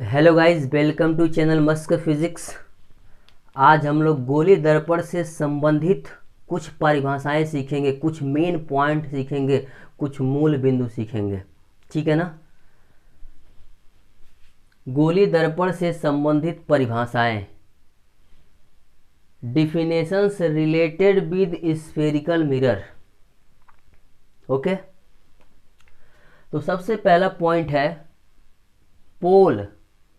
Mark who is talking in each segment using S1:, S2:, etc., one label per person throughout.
S1: Hello guys, welcome to channel Musk Physics. आज हम लोग गोलीय दर्पण से संबंधित कुछ परिभाषाएं सीखेंगे, कुछ मेन पॉइंट सीखेंगे, कुछ मूल बिंदु सीखेंगे। ठीक है ना। गोलीय दर्पण से संबंधित परिभाषाएं, definitions related with spherical mirror. Okay, तो सबसे पहला पॉइंट है पोल,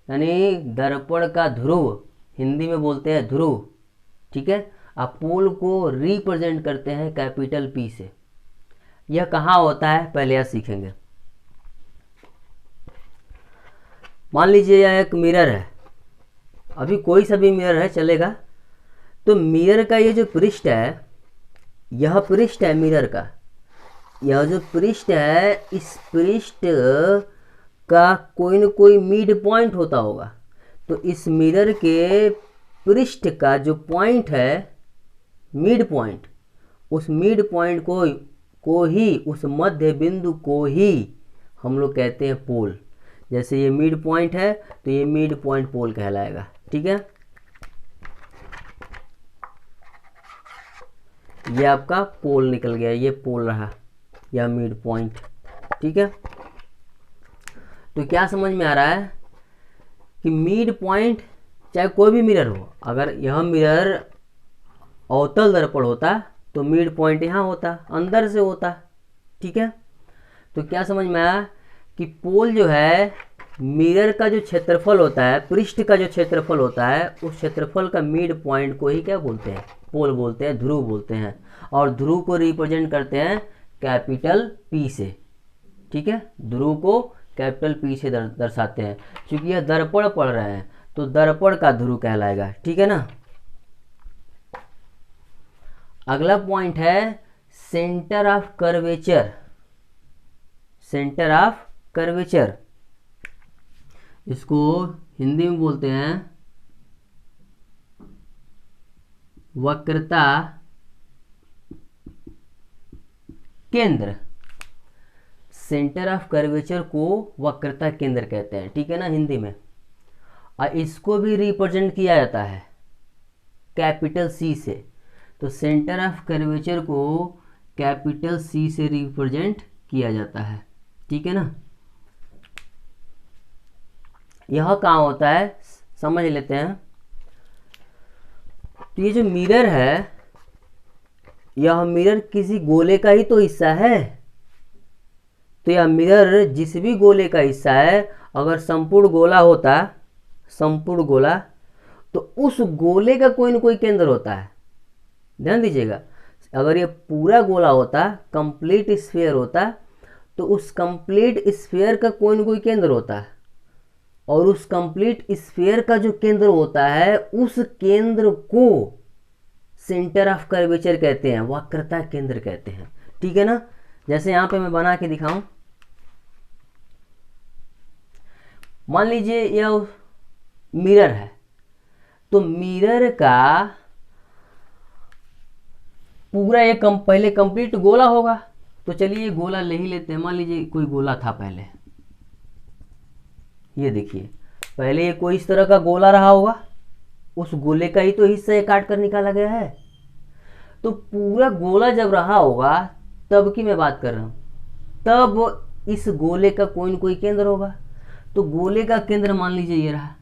S1: यानी दर्पण का ध्रुव। हिंदी में बोलते हैं ध्रुव। ठीक है, आप पोल को रिप्रेजेंट करते हैं कैपिटल पी से। यह कहाँ होता है पहले यह सीखेंगे। मान लीजिए यह एक मिरर है, अभी कोई सा भी मिरर है चलेगा। तो मिरर का ये जो पृष्ठ है, यह पृष्ठ है मिरर का। यह जो पृष्ठ है, इस पृष्ठ का कोई न कोई मिड पॉइंट होता होगा। तो इस मिरर के पृष्ठ का जो पॉइंट है, मिड पॉइंट, उस मिड पॉइंट को ही, उस मध्य बिंदु को ही हम लोग कहते हैं पोल। जैसे ये मिड पॉइंट है तो ये मिड पॉइंट पोल कहलाएगा। ठीक है, ये आपका पोल निकल गया, ये पोल रहा, यह मिड पॉइंट। ठीक है, तो क्या समझ में आ रहा है कि मिड पॉइंट, चाहे कोई भी मिरर हो, अगर यह मिरर अवतल दर्पण होता तो मिड पॉइंट यहाँ होता, अंदर से होता। ठीक है, तो क्या समझ में आया कि पोल जो है, मिरर का जो क्षेत्रफल होता है, पृष्ठ का जो क्षेत्रफल होता है, उस क्षेत्रफल का मिड पॉइंट को ही क्या बोलते हैं, पोल बोलते हैं, ध्रुव बोलते हैं। और ध्रुव को रिप्रेजेंट करते हैं कैपिटल पी से। ठीक है, ध्रुव को कैपिटल पी से दर्शाते हैं। क्योंकि यह दर्पण पढ़ रहे हैं तो दर्पण का ध्रुव कहलाएगा। ठीक है ना। अगला पॉइंट है centre of curvature. Centre of curvature, इसको हिंदी में बोलते हैं वक्रता केंद्र। सेंटर ऑफ कर्वेचर को वक्रता केंद्र कहते हैं। ठीक है ना, हिंदी में। और इसको भी रिप्रेजेंट किया जाता है कैपिटल सी से। तो सेंटर ऑफ कर्वेचर को कैपिटल सी से रिप्रेजेंट किया जाता है। ठीक है ना। यह कहाँ होता है समझ लेते हैं। तो ये जो मिरर है, यह मिरर किसी गोले का ही तो हिस्सा है। तो यह मिरर जिस भी गोले का हिस्सा है, अगर संपूर्ण गोला होता, संपूर्ण गोला, तो उस गोले का कोई न कोई केंद्र होता है। ध्यान दीजिएगा, अगर ये पूरा गोला होता, कंप्लीट स्फीयर होता, तो उस कंप्लीट स्फीयर का कोई न कोई केंद्र होता है। और उस कंप्लीट स्फीयर का जो केंद्र होता है, उस केंद्र को सेंटर ऑफ कर्वेचर कहते हैं, वक्रता केंद्र कहते हैं। ठीक है ना। जैसे यहां पे मैं बना के दिखाऊं, मान लीजिए यह मिरर है, तो मिरर का पूरा ये पहले कंप्लीट गोला होगा। तो चलिए ये गोला ले ही लेते हैं। मान लीजिए कोई गोला था पहले, ये देखिए, पहले ये कोई इस तरह का गोला रहा होगा, उस गोले का ही तो हिस्सा ये काट कर निकाला गया है। तो पूरा गोला जब रहा होगा, तब की मैं बात कर रहा हूं, तब इस गोले का कोई न कोई केंद्र होगा। तो गोले का केंद्र मान लीजिए ये रहा।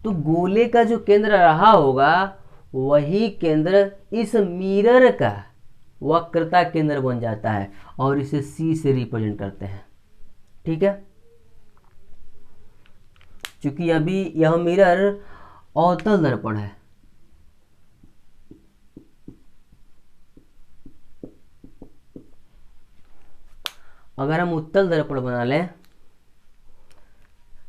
S1: तो गोले का जो केंद्र रहा होगा, वही केंद्र इस मिरर का वक्रता केंद्र बन जाता है, और इसे सी से रिप्रेजेंट करते हैं। ठीक है, क्योंकि अभी यह मिरर अवतल दर्पण है। अगर हम उत्तल दर्पण बना लें,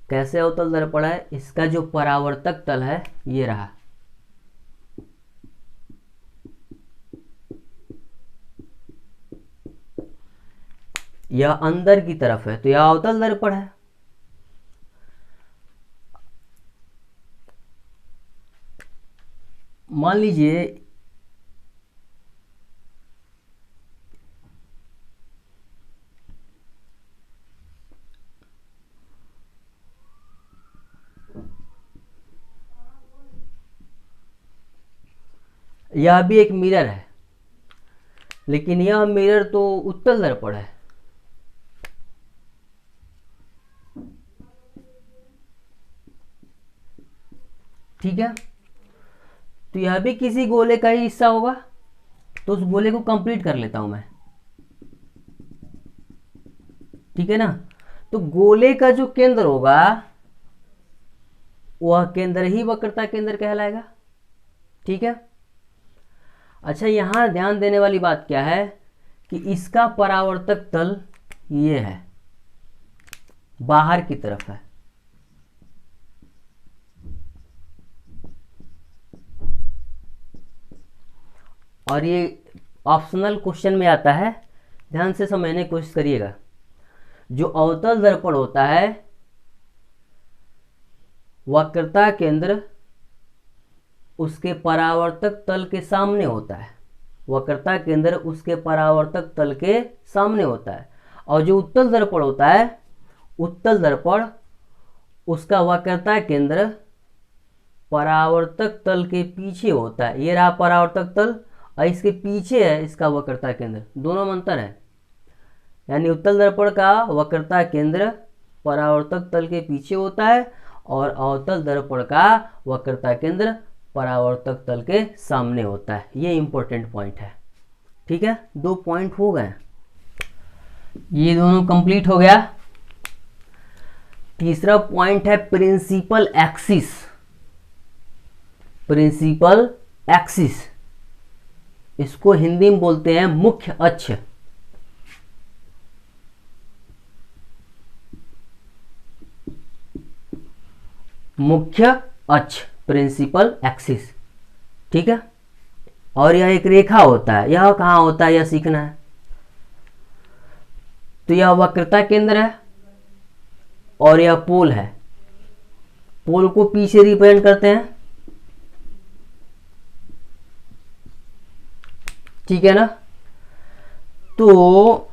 S1: कैसे अवतल दर्पण है, इसका जो परावर्तक तल है ये रहा, यह अंदर की तरफ है, तो यह अवतल दर्पण है। मान लीजिए यह भी एक मिरर है, लेकिन यह मिरर तो उत्तल दर्पण है। ठीक है, तो यह भी किसी गोले का ही हिस्सा होगा, तो उस गोले को कंप्लीट कर लेता हूं मैं। ठीक है ना, तो गोले का जो केंद्र होगा वह केंद्र ही वक्रता केंद्र कहलाएगा। ठीक है, अच्छा यहां ध्यान देने वाली बात क्या है कि इसका परावर्तक तल ये है, बाहर की तरफ है। और ये ऑप्शनल क्वेश्चन में आता है, ध्यान से समझने की कोशिश करिएगा। जो अवतल दर्पण होता है वक्रता केंद्र उसके परावर्तक तल के सामने होता है, वक्रता केंद्र उसके परावर्तक तल के सामने होता है। और जो उत्तल दर्पण होता है, उत्तल दर्पण उसका वक्रता केंद्र परावर्तक तल के पीछे होता है। ये रहा परावर्तक तल और इसके पीछे है इसका वक्रता केंद्र, दोनों में अंतर है। यानी उत्तल दर्पण का वक्रता केंद्र परावर्तक तल के पीछे होता है और अवतल दर्पण का वक्रता केंद्र परावर्तक तल के सामने होता है। ये इंपॉर्टेंट पॉइंट है। ठीक है, 2 पॉइंट हो गए, ये दोनों कंप्लीट हो गया। तीसरा पॉइंट है प्रिंसिपल एक्सिस। प्रिंसिपल एक्सिस, इसको हिंदी में बोलते हैं मुख्य अक्ष। मुख्य अक्ष, प्रिंसिपल एक्सिस। ठीक है, और यह एक रेखा होता है। यह कहाँ होता है, यह सीखना है। तो यह वक्रता केंद्र है और यह पोल है। पोल को पी से रिप्रेजेंट करते हैं। ठीक है ना, तो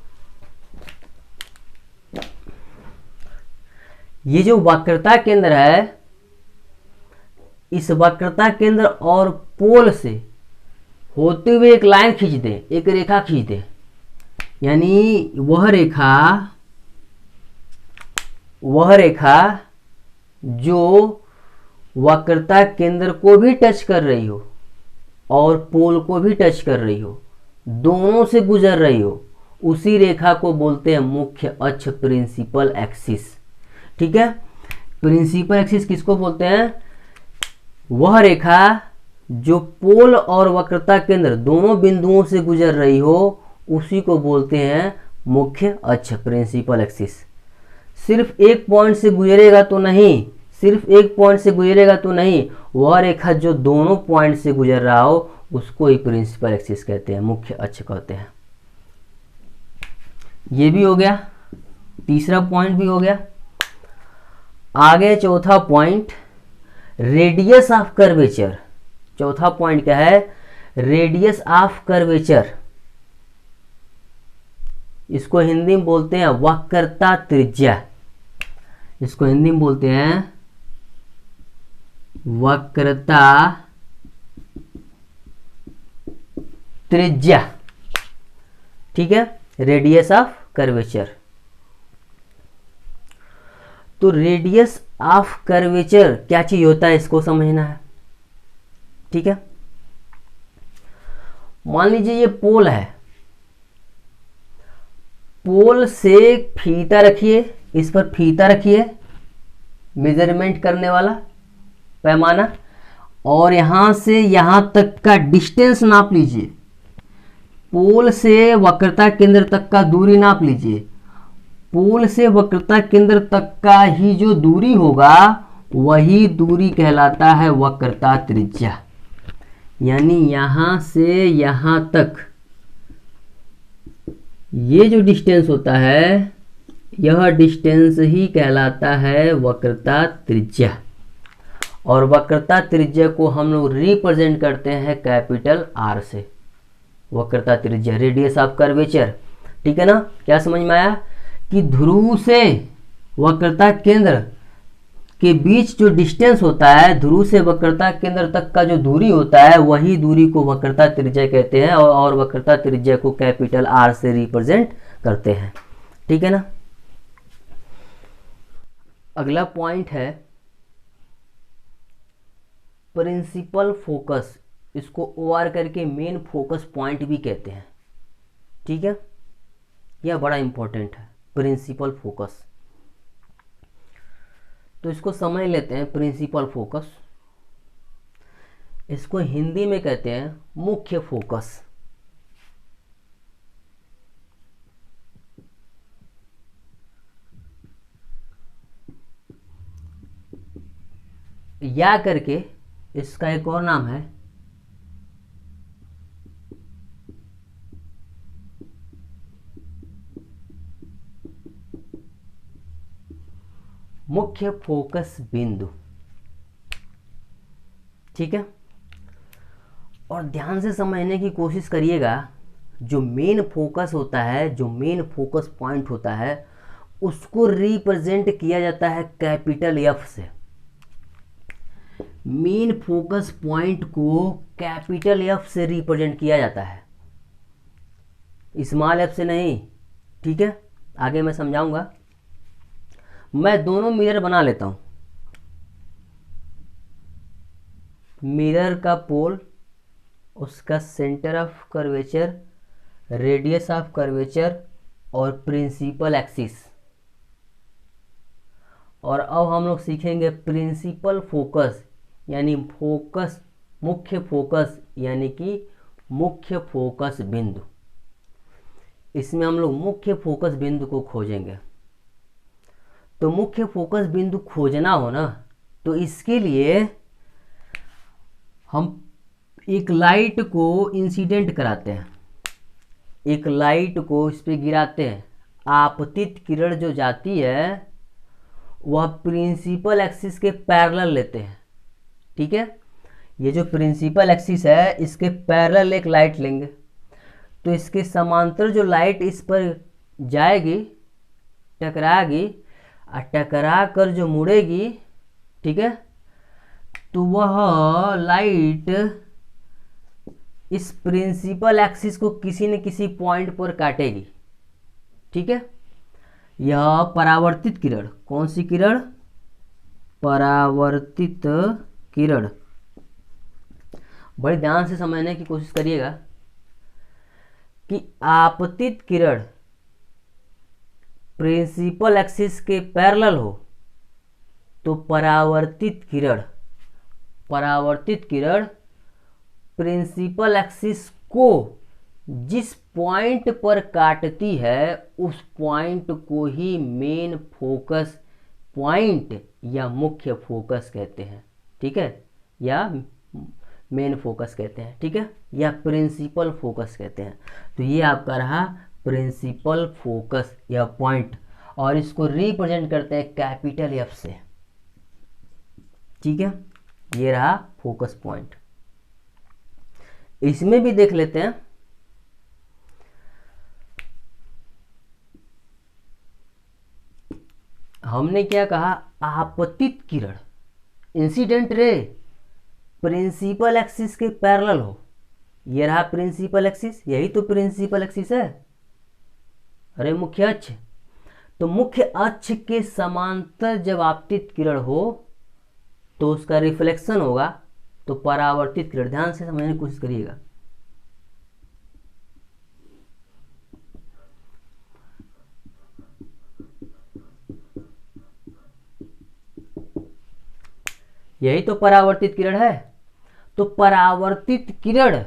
S1: ये जो वक्रता केंद्र है, इस वक्रता केंद्र और पोल से होते हुए एक लाइन खींच दे, एक रेखा खींच दे। यानी वह रेखा जो वक्रता केंद्र को भी टच कर रही हो और पोल को भी टच कर रही हो, दोनों से गुजर रही हो, उसी रेखा को बोलते हैं मुख्य अक्ष, प्रिंसिपल एक्सिस। ठीक है, प्रिंसिपल एक्सिस किसको बोलते हैं? वह रेखा जो पोल और वक्रता केंद्र दोनों बिंदुओं से गुजर रही हो, उसी को बोलते हैं मुख्य अक्ष, प्रिंसिपल एक्सिस। सिर्फ एक पॉइंट से गुजरेगा तो नहीं, सिर्फ एक पॉइंट से गुजरेगा तो नहीं, वह रेखा जो दोनों पॉइंट से गुजर रहा हो उसको ही प्रिंसिपल एक्सिस कहते हैं, मुख्य अक्ष कहते हैं। ये भी हो गया, तीसरा पॉइंट भी हो गया। आगे चौथा पॉइंट, रेडियस ऑफ कर्वेचर। चौथा पॉइंट क्या है? Radius of curvature. इसको हिंदी में बोलते हैं वक्रता त्रिज्या। इसको हिंदी में बोलते हैं वक्रता त्रिज्या। ठीक है, रेडियस ऑफ कर्वेचर। तो रेडियस ऑफ कर्वेचर क्या चीज होता है, इसको समझना है। ठीक है, मान लीजिए ये पोल है, पोल से फीता रखिए, इस पर फीता रखिए, मेजरमेंट करने वाला पैमाना, और यहां से यहां तक का डिस्टेंस नाप लीजिए। पोल से वक्रता केंद्र तक का दूरी नाप लीजिए। पोल से वक्रता केंद्र तक का ही जो दूरी होगा वही दूरी कहलाता है वक्रता त्रिज्या। यानी यहां से यहां तक ये जो डिस्टेंस होता है, यह डिस्टेंस ही कहलाता है वक्रता त्रिज्या। और वक्रता त्रिज्या को हम लोग रिप्रेजेंट करते हैं कैपिटल आर से। वक्रता त्रिज्या, रेडियस ऑफ कर्वेचर। ठीक है ना, क्या समझ में आया कि ध्रुव से वक्रता केंद्र के बीच जो डिस्टेंस होता है, ध्रुव से वक्रता केंद्र तक का जो दूरी होता है, वही दूरी को वक्रता त्रिज्या कहते हैं, और वक्रता त्रिज्या को कैपिटल आर से रिप्रेजेंट करते हैं। ठीक है ना। अगला पॉइंट है प्रिंसिपल फोकस, इसको OR करके मेन फोकस पॉइंट भी कहते हैं। ठीक है, यह बड़ा इंपॉर्टेंट है प्रिंसिपल फोकस। तो इसको समझ लेते हैं। प्रिंसिपल फोकस, इसको हिंदी में कहते हैं मुख्य फोकस। या करके इसका एक और नाम है मुख्य फोकस बिंदु। ठीक है, और ध्यान से समझने की कोशिश करिएगा। जो मेन फोकस होता है, जो मेन फोकस पॉइंट होता है, उसको रिप्रेजेंट किया जाता है कैपिटल एफ से। मेन फोकस पॉइंट को कैपिटल एफ से रिप्रेजेंट किया जाता है, स्मॉल एफ से नहीं। ठीक है, आगे मैं समझाऊंगा। मैं दोनों मिरर बना लेता हूं। मिरर का पोल, उसका centre of curvature, radius of curvature और प्रिंसिपल एक्सिस। और अब हम लोग सीखेंगे प्रिंसिपल फोकस, यानी फोकस, मुख्य फोकस, यानी कि मुख्य फोकस बिंदु। इसमें हम लोग मुख्य फोकस बिंदु को खोजेंगे। तो मुख्य फोकस बिंदु खोजना हो ना, तो इसके लिए हम एक लाइट को इंसिडेंट कराते हैं, एक लाइट को इस पे गिराते हैं। आपतित किरण जो जाती है वह प्रिंसिपल एक्सिस के पैरेलल लेते हैं। ठीक है, ये जो प्रिंसिपल एक्सिस है इसके पैरेलल एक लाइट लेंगे, तो इसके समांतर जो लाइट इस पर जाएगी, टकराएगी, और टकरा कर जो मुड़ेगी, ठीक है, तो वह लाइट इस प्रिंसिपल एक्सिस को किसी न किसी पॉइंट पर काटेगी। ठीक है, यह परावर्तित किरण, कौन सी किरण? परावर्तित किरण। बड़े ध्यान से समझने की कोशिश करिएगा कि आपतित किरण प्रिंसिपल एक्सिस के पैरेलल हो तो परावर्तित किरण, परावर्तित किरण प्रिंसिपल एक्सिस को जिस पॉइंट पर काटती है उस पॉइंट को ही मेन फोकस पॉइंट या मुख्य फोकस कहते हैं। ठीक है, या मेन फोकस कहते हैं। ठीक है, या प्रिंसिपल फोकस कहते हैं। तो ये आपका रहा प्रिंसिपल फोकस या पॉइंट, और इसको रिप्रेजेंट करते हैं कैपिटल एफ से। ठीक है, ये रहा फोकस पॉइंट। इसमें भी देख लेते हैं। हमने क्या कहा? आपतित किरण, इंसिडेंट रे प्रिंसिपल एक्सिस के पैरेलल हो। ये रहा प्रिंसिपल एक्सिस, यही तो प्रिंसिपल एक्सिस है। अरे मुख्य अक्ष, तो मुख्य अक्ष के समांतर जब आपतित किरण हो तो उसका रिफ्लेक्शन होगा, तो परावर्तित किरण। ध्यान से समझने की कोशिश करिएगा। यही तो परावर्तित किरण है। तो परावर्तित किरण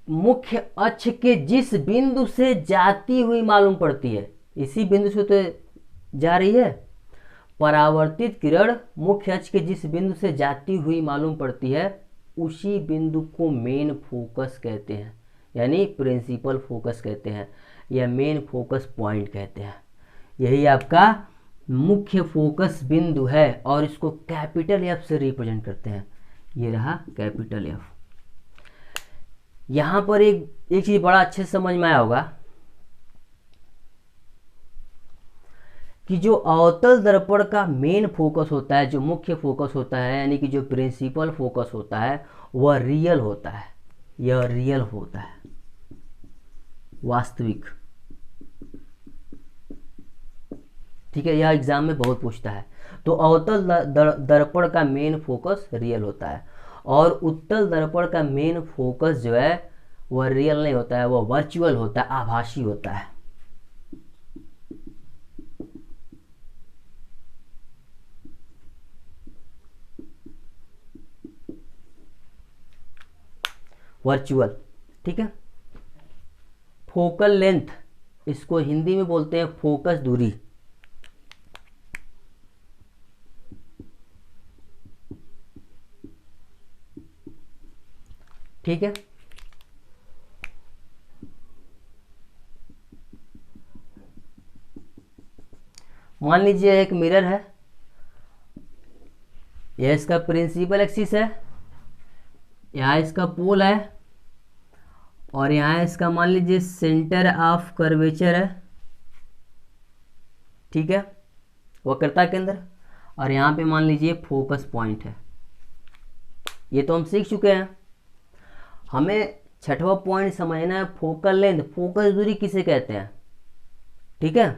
S1: मुख्य अक्ष के जिस बिंदु से जाती हुई मालूम पड़ती है, इसी बिंदु से तो जा रही है। परावर्तित किरण मुख्य अक्ष के जिस बिंदु से जाती हुई मालूम पड़ती है, उसी बिंदु को मेन फोकस कहते हैं, यानी प्रिंसिपल फोकस कहते हैं, या मेन फोकस पॉइंट कहते हैं। यही आपका मुख्य फोकस बिंदु है, और इसको कैपिटल एफ से रिप्रेजेंट करते हैं। ये रहा कैपिटल एफ। यहां पर एक चीज बड़ा अच्छे से समझ में आया होगा। कि जो अवतल दर्पण का मेन फोकस होता है, जो मुख्य फोकस होता है, यानी कि जो प्रिंसिपल फोकस होता है, वह रियल होता है। यह रियल होता है, वास्तविक। ठीक है, यह एग्जाम में बहुत पूछता है। तो अवतल दर्पण का मेन फोकस रियल होता है, और उत्तल दर्पण का मेन फोकस जो है वह रियल नहीं होता है, वह वर्चुअल होता है, आभासी होता है। वर्चुअल। ठीक है। फोकल लेंथ, इसको हिंदी में बोलते हैं फोकस दूरी। ठीक है। मान लीजिए एक मिरर है, यह इसका प्रिंसिपल एक्सिस है, यहाँ इसका पोल है, और यहाँ इसका मान लीजिए सेंटर ऑफ कर्वेचर है। ठीक है, वक्रता केंद्र। और यहाँ पे मान लीजिए फोकस पॉइंट है। ये तो हम सीख चुके हैं। हमें छठवां पॉइंट समझना है, फोकल लेंथ, फोकस दूरी किसे कहते हैं। ठीक है,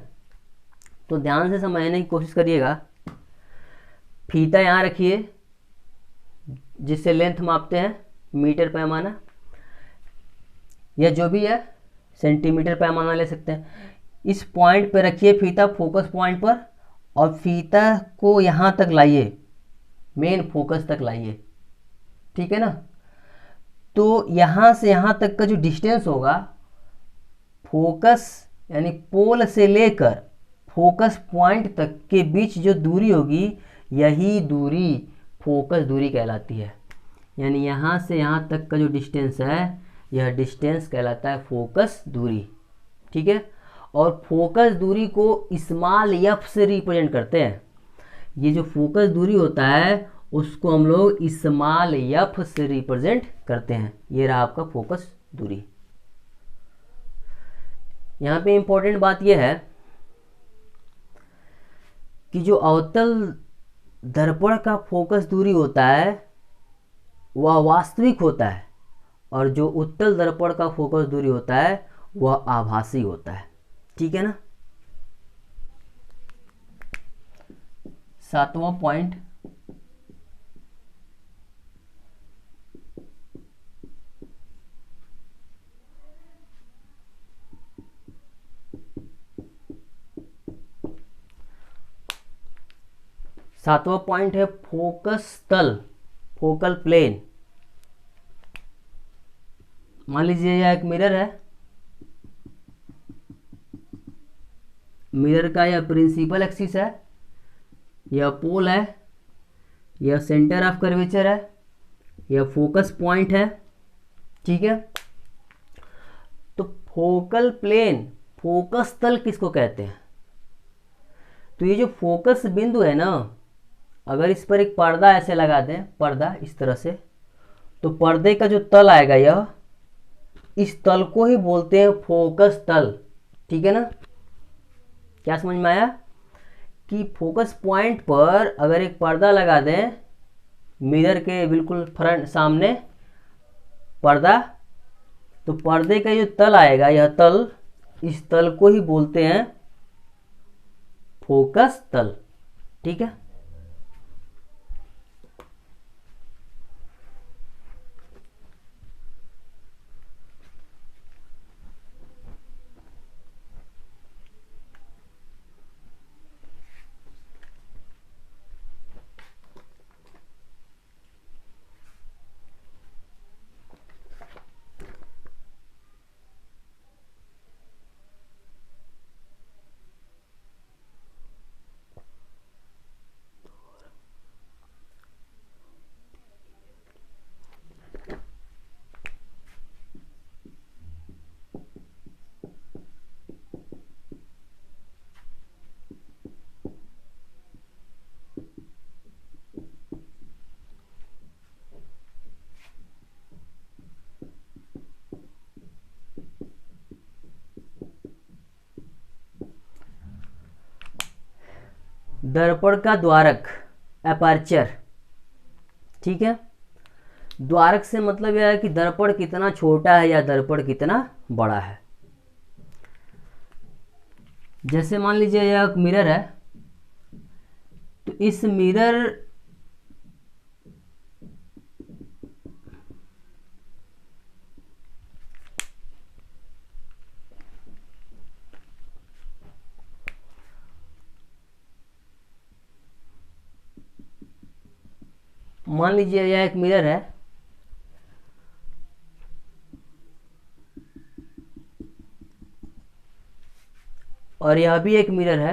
S1: तो ध्यान से समझने की कोशिश करिएगा। फीता यहाँ रखिए जिससे लेंथ मापते हैं, मीटर पैमाना, या जो भी है सेंटीमीटर पैमाना ले सकते हैं। इस पॉइंट पर रखिए फीता, फोकस पॉइंट पर, और फीता को यहाँ तक लाइए, मेन फोकस तक लाइए। ठीक है ना। तो यहाँ से यहाँ तक का जो डिस्टेंस होगा, फोकस यानी पोल से लेकर फोकस पॉइंट तक के बीच जो दूरी होगी, यही दूरी फोकस दूरी कहलाती है। यानी यहाँ से यहाँ तक का जो डिस्टेंस है, यह डिस्टेंस कहलाता है फोकस दूरी। ठीक है। और फोकस दूरी को स्मॉल एफ से रिप्रेजेंट करते हैं। ये जो फोकस दूरी होता है उसको हम लोग स्मॉल एफ से रिप्रेजेंट करते हैं। ये रहा आपका फोकस दूरी। यहाँ पे इंपॉर्टेंट बात यह है कि जो अवतल दर्पण का फोकस दूरी होता है वह वास्तविक होता है, और जो उत्तल दर्पण का फोकस दूरी होता है वह आभासी होता है। ठीक है ना। सातवां पॉइंट, सातवां पॉइंट है फोकस तल, फोकल प्लेन। मान लीजिए यह एक मिरर है, मिरर का यह प्रिंसिपल एक्सिस है, यह पोल है, यह सेंटर ऑफ कर्वेचर है, यह फोकस पॉइंट है। ठीक है। तो फोकल प्लेन, फोकस तल किसको कहते हैं। तो ये जो फोकस बिंदु है ना, अगर इस पर एक पर्दा ऐसे लगा दें, पर्दा इस तरह से, तो पर्दे का जो तल आएगा, यह इस तल को ही बोलते हैं फोकस तल। ठीक है ना। क्या समझ में आया कि फोकस पॉइंट पर अगर एक पर्दा लगा दें, मिरर के बिल्कुल फ्रंट सामने पर्दा, तो पर्दे का जो तल आएगा, यह तल, इस तल को ही बोलते हैं फोकस तल। ठीक है। दर्पण का द्वारक, अपर्चर, ठीक है। द्वारक से मतलब यह है कि दर्पण कितना छोटा है या दर्पण कितना बड़ा है। जैसे मान लीजिए यह एक मिरर है, तो इस मिरर मान लीजिए यह एक मिरर है, और यह भी एक मिरर है।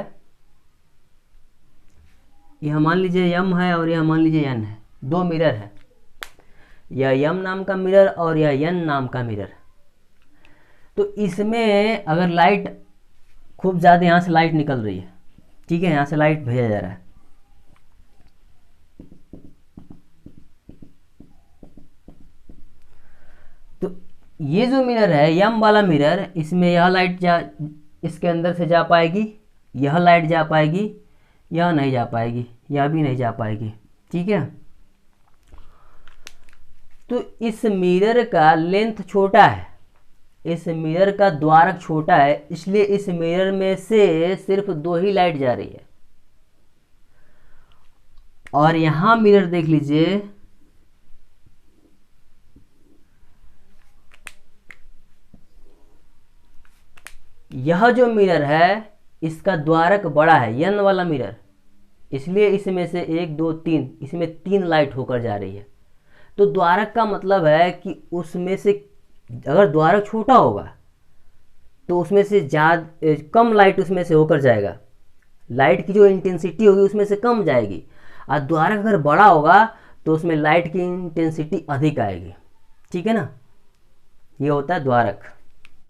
S1: यह मान लीजिए यम है और यह मान लीजिए एन है, दो मिरर है, यह यम नाम का मिरर और यह एन नाम का मिरर। तो इसमें अगर लाइट खूब ज़्यादा यहाँ से लाइट निकल रही है, ठीक है, यहाँ से लाइट भेजा जा रहा है, तो ये जो मिरर है यम वाला मिरर, इसमें यह लाइट इसके अंदर से जा पाएगी, यह लाइट जा पाएगी, यह नहीं जा पाएगी, यह भी नहीं जा पाएगी, ठीक है। तो इस मिरर का लेंथ छोटा है, इस मिरर का द्वारक छोटा है, इसलिए इस मिरर में से सिर्फ दो ही लाइट जा रही है। और यहां मिरर देख लीजिए, यह जो मिरर है इसका द्वारक बड़ा है, यन वाला मिरर, इसलिए इसमें से एक दो तीन, इसमें तीन लाइट होकर जा रही है। तो द्वारक का मतलब है कि उसमें से अगर द्वारक छोटा होगा तो उसमें से ज़्यादा कम लाइट उसमें से होकर जाएगा, लाइट की जो इंटेंसिटी होगी उसमें से कम जाएगी। और द्वारक अगर बड़ा होगा तो उसमें लाइट की इंटेंसिटी अधिक आएगी, ठीक है ना। ये होता है द्वारक।